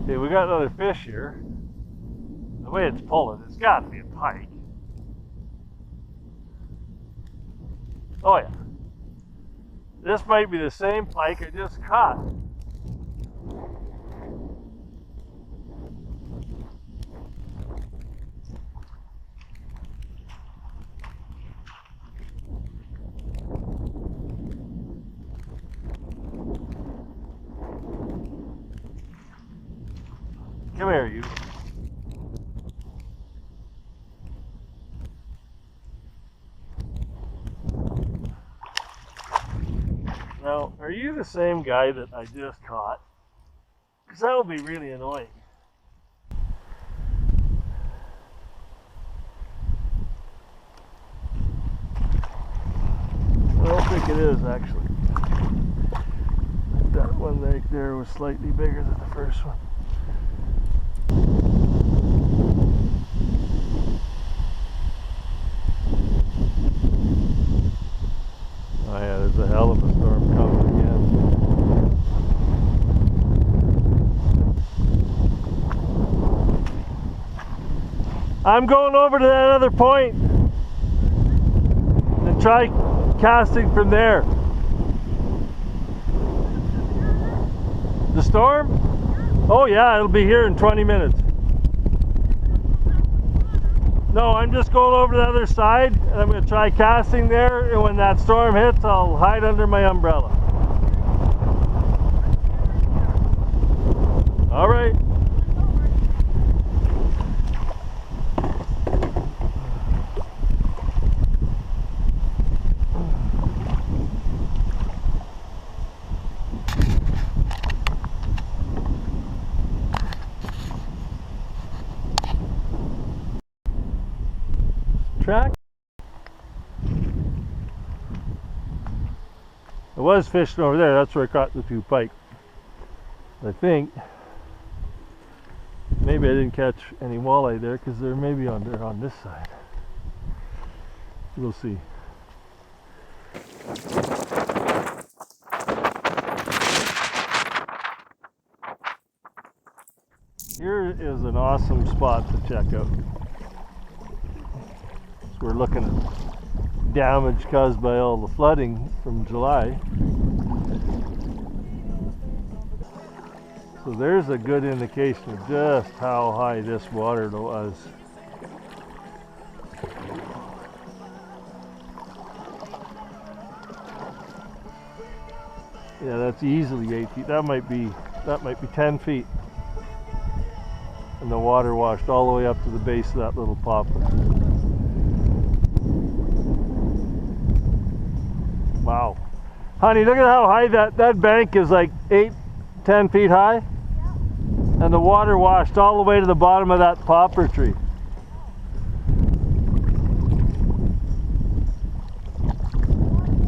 Okay, we got another fish here. The way it's pulling, it's got to be a pike. Oh yeah. This might be the same pike I just caught. Come here, you. Now, are you the same guy that I just caught? Because that would be really annoying. I don't think it is, actually. That one right there was slightly bigger than the first one. Oh yeah, there's a hell of a storm coming again. I'm going over to that other point and try casting from there. The storm? Oh yeah, it'll be here in 20 minutes. No, I'm just going over to the other side and I'm going to try casting there, and when that storm hits, I'll hide under my umbrella. All right. Track. I was fishing over there, that's where I caught the two pike. I think maybe I didn't catch any walleye there because they're maybe on this side. We'll see. Here is an awesome spot to check out. So we're looking at damage caused by all the flooding from July. So there's a good indication of just how high this water was. Yeah, that's easily 8 feet. That might be 10 feet. And the water washed all the way up to the base of that little poplar. Wow. Honey, look at how high that bank is, like 8-10 feet high. And the water washed all the way to the bottom of that poplar tree.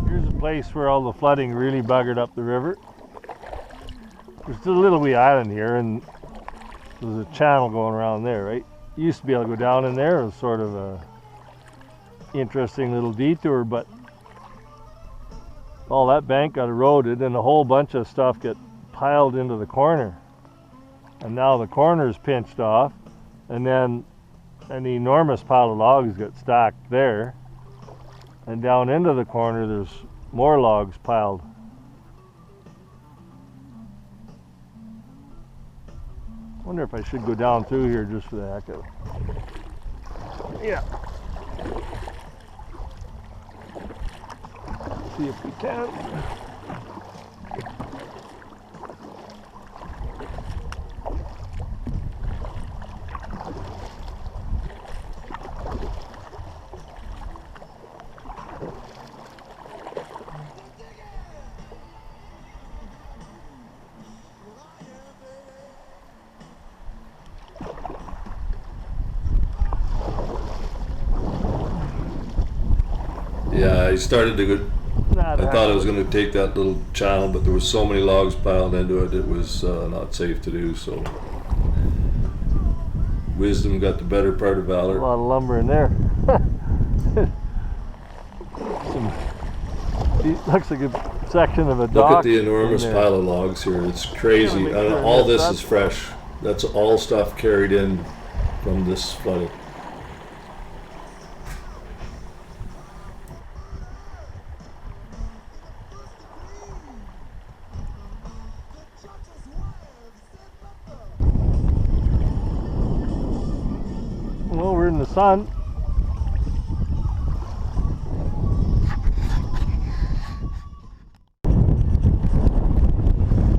Here's a place where all the flooding really buggered up the river. There's a little wee island here, and there's a channel going around there, right? You used to be able to go down in there. It was sort of a interesting little detour, but all that bank got eroded and a whole bunch of stuff got piled into the corner. And now the corner's pinched off, and then an enormous pile of logs got stacked there. And down into the corner there's more logs piled. I wonder if I should go down through here just for the heck of it. Yeah. See if we can. Yeah, I started to go. I thought I was going to take that little channel, but there was so many logs piled into it, it was not safe to do, so wisdom got the better part of valor. A lot of lumber in there. Looks like a section of a dock. Look at the enormous pile of logs here. It's crazy. All this is fresh. That's all stuff carried in from this flooding. Well, we're in the sun.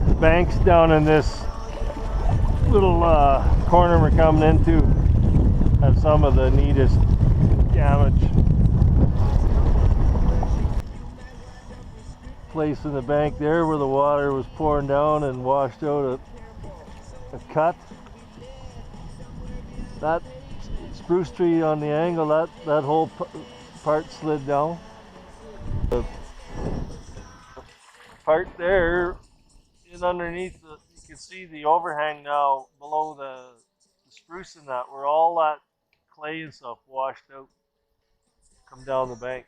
The banks down in this little corner we're coming into have some of the neatest damage. Place in the bank there where the water was pouring down and washed out a cut. That spruce tree on the angle, that whole part slid down. The part there is underneath, you can see the overhang now below the spruce and that, where all that clay and stuff washed out, come down the bank.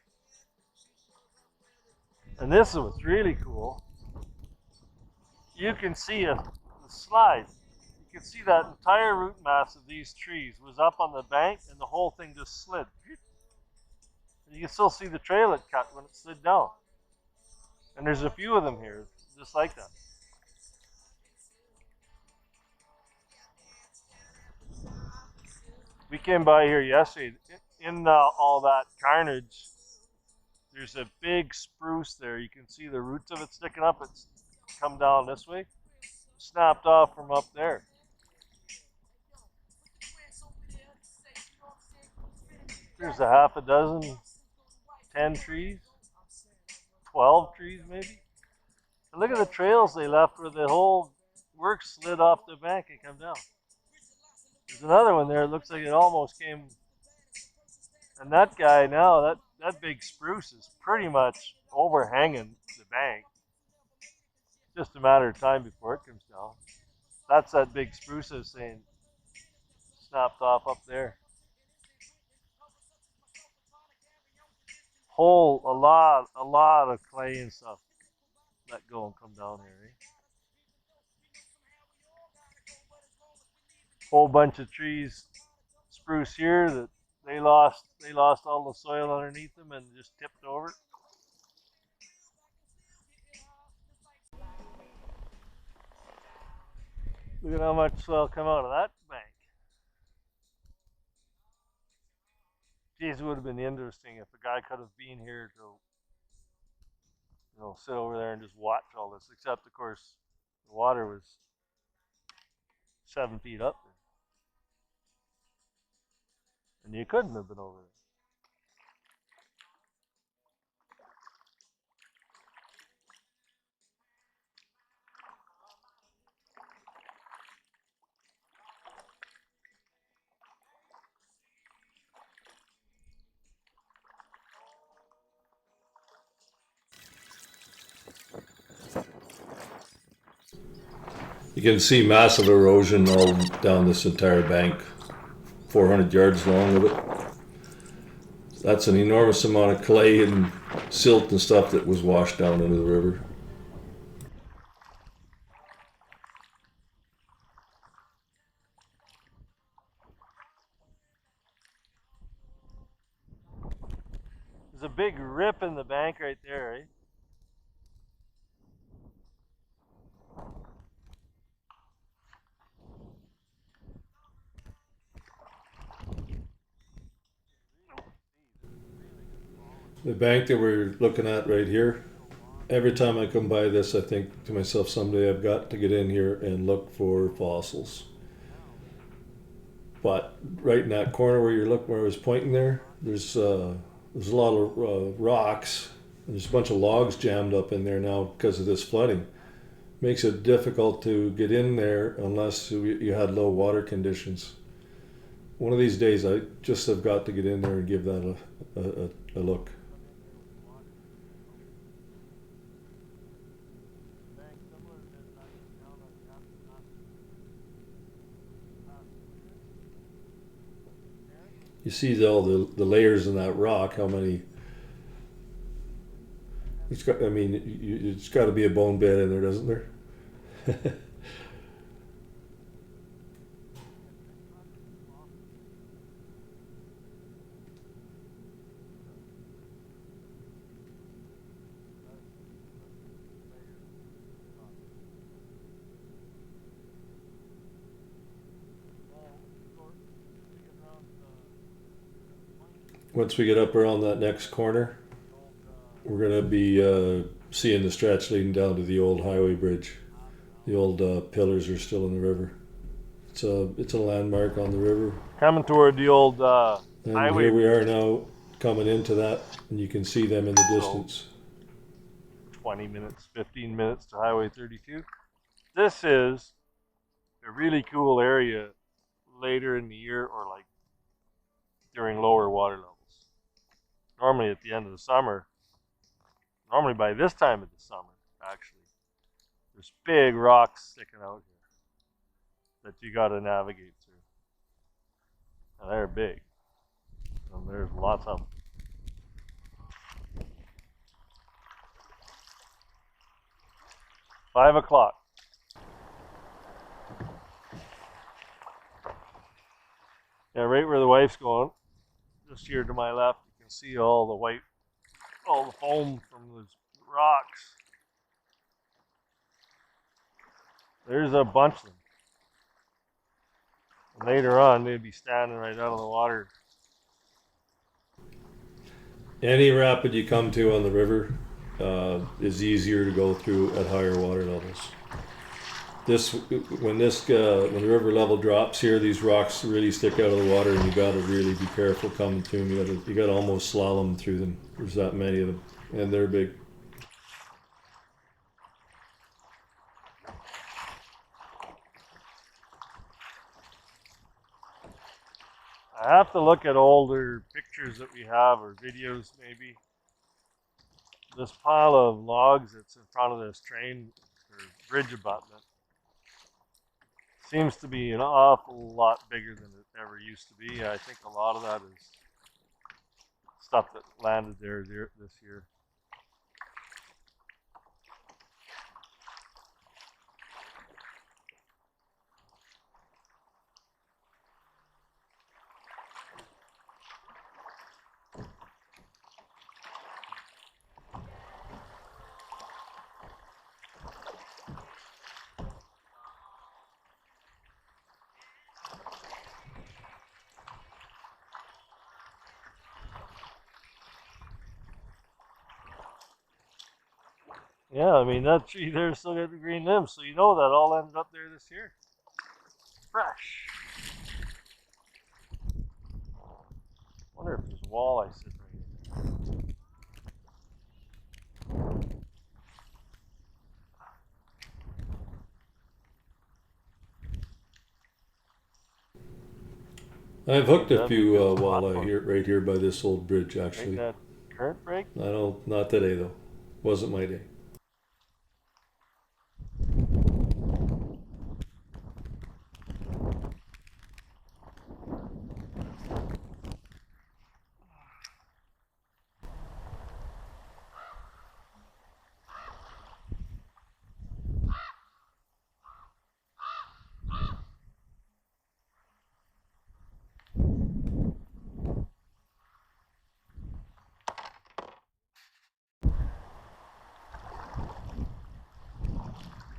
And this is what's really cool. You can see the slide. You can see that entire root mass of these trees was up on the bank, and the whole thing just slid. And you can still see the trail it cut when it slid down. And there's a few of them here, just like that. We came by here yesterday. In all that carnage, there's a big spruce there. You can see the roots of it sticking up. It's come down this way. Snapped off from up there. There's a half a dozen, 10 trees, 12 trees maybe. And look at the trails they left where the whole work slid off the bank and come down. There's another one there. It looks like it almost came. And that guy now, that big spruce is pretty much overhanging the bank. Just a matter of time before it comes down. That's that big spruce I was saying snapped off up there. A lot of clay and stuff let go and come down here, eh? Whole bunch of trees, spruce here that they lost all the soil underneath them and just tipped over. Look at how much soil come out of that bank. Geez, it would have been interesting if a guy could have been here to, sit over there and just watch all this. Except, of course, the water was 7 feet up there, and you couldn't have been over there. You can see massive erosion all down this entire bank, 400 yards long of it. That's an enormous amount of clay and silt and stuff that was washed down into the river. There's a big rip in the bank right there, eh? The bank that we're looking at right here, every time I come by this, I think to myself, someday I've got to get in here and look for fossils. But right in that corner where you're looking, where I was pointing there, there's a lot of rocks, and there's a bunch of logs jammed up in there now because of this flooding. Makes it difficult to get in there unless you had low water conditions. One of these days, I just have got to get in there and give that a look. You see all the layers in that rock, how many. It's got to be a bone bed in there, doesn't there? once we get up around that next corner, we're going to be seeing the stretch leading down to the old highway bridge. The old pillars are still in the river. It's a landmark on the river. Coming toward the old And highway. here we are now coming into that, and you can see them in the distance. 20 minutes, 15 minutes to Highway 32. This is a really cool area later in the year or like during lower water levels. Normally at the end of the summer, normally by this time of the summer, actually, there's big rocks sticking out here that you got to navigate through. And they're big. And there's lots of them. Five o'clock. Yeah, right where the wife's going, just here to my left, you can see all the foam from those rocks. There's a bunch of them. And later on, they'd be standing right out of the water. Any rapid you come to on the river is easier to go through at higher water levels. When the river level drops here, these rocks really stick out of the water, and you got to really be careful coming to them. You got to almost slalom through them. There's that many of them, and they're big. I have to look at older pictures that we have or videos maybe. This pile of logs that's in front of this train or bridge abutment seems to be an awful lot bigger than it ever used to be. I think a lot of that is stuff that landed there this year. Yeah, I mean, that tree there still got the green limbs, so you know that all ended up there this year. Fresh. Wonder if there's walleye sitting right here. I've hooked a few walleye right here by this old bridge, actually. That current break? I don't, not today though. Wasn't my day.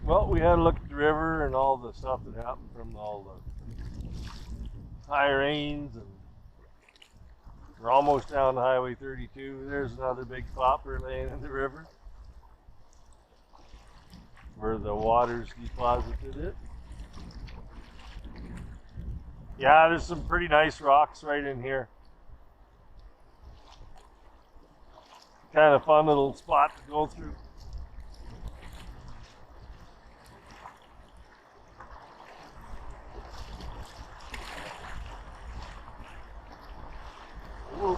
Well, we had a look at the river and all the stuff that happened from all the high rains, and we're almost down to Highway 32. There's another big flopper laying in the river where the water's deposited it. Yeah, there's some pretty nice rocks right in here. Kind of fun little spot to go through. Whoa.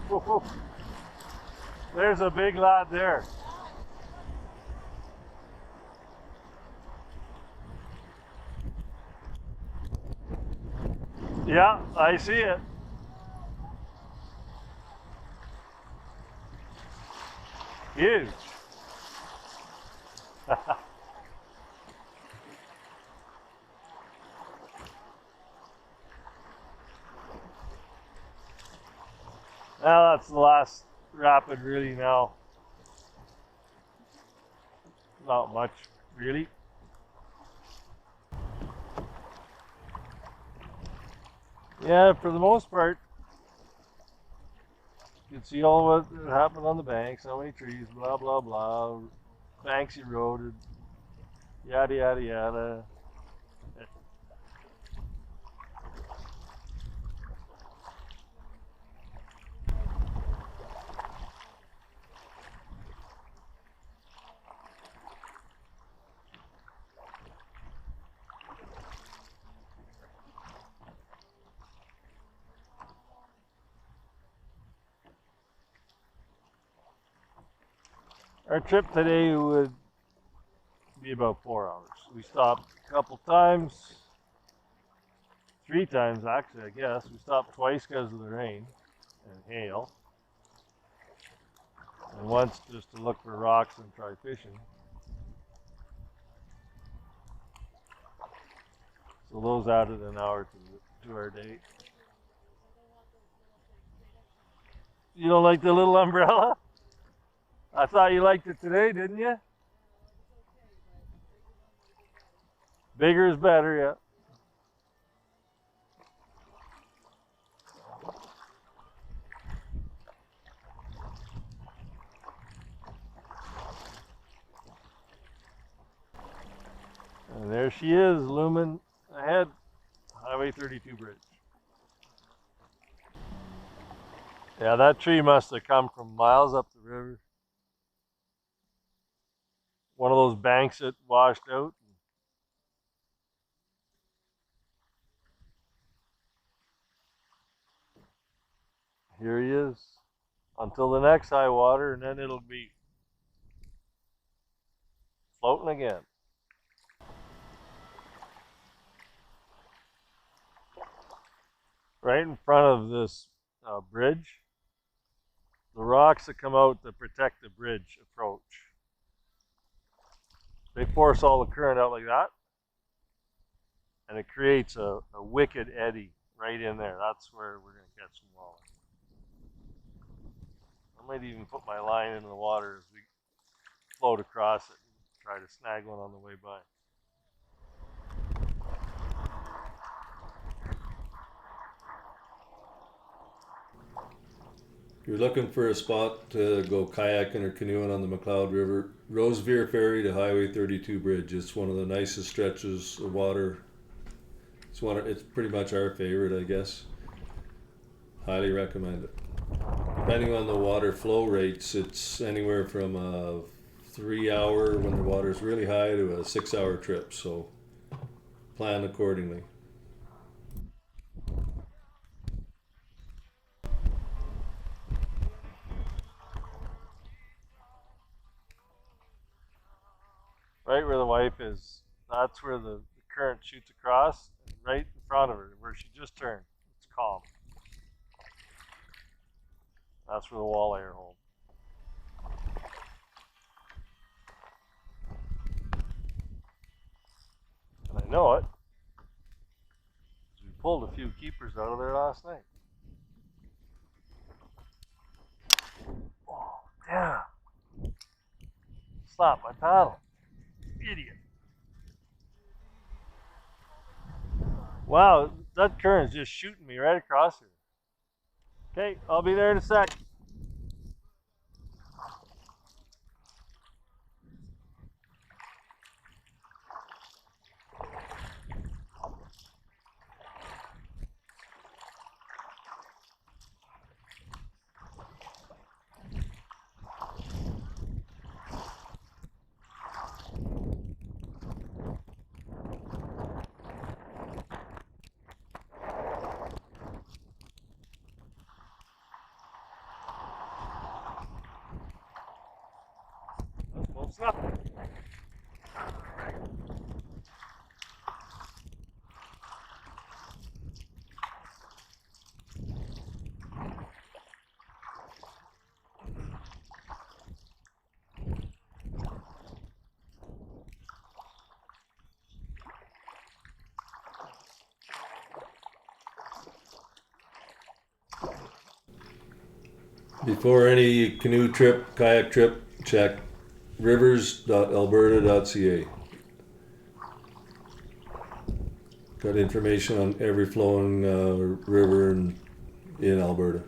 Whoa, whoa. There's a big lad there. Yeah, I see it. Huge. Now that's the last rapid really now. Not much really. Yeah, for the most part, you can see all what happened on the banks, how many trees, blah, blah, blah, banks eroded, yada, yada, yada. Our trip today would be about 4 hours. We stopped a couple times, 3 times actually, I guess. We stopped twice because of the rain and hail, and once just to look for rocks and try fishing. So those added an hour to our day. You don't like the little umbrella? I thought you liked it today, didn't you? Bigger is better, yeah. And there she is, looming ahead, Highway 32 bridge. Yeah, that tree must have come from miles up the river. One of those banks that washed out. Here he is. Until the next high water, and then it'll be floating again. Right in front of this bridge, the rocks that come out to protect the bridge approach. They force all the current out like that, and it creates a wicked eddy right in there. That's where we're going to catch some walleye. I might even put my line into the water as we float across it and try to snag one on the way by. If you're looking for a spot to go kayaking or canoeing on the McLeod River, Rosevear Ferry to Highway 32 bridge. It's one of the nicest stretches of water. It's pretty much our favorite, I guess. Highly recommend it. Depending on the water flow rates, it's anywhere from a 3 hour when the water's really high to a 6 hour trip. So plan accordingly. Right where the wife is, that's where the current shoots across, and right in front of her, where she just turned. It's calm. That's where the walleye are home. And I know it, because we pulled a few keepers out of there last night. Oh, damn. Slap my paddle. Idiot. Wow, that current's just shooting me right across here. Okay, I'll be there in a sec. Well, snap. Before any canoe trip, kayak trip, check rivers.alberta.ca. got information on every flowing river in Alberta.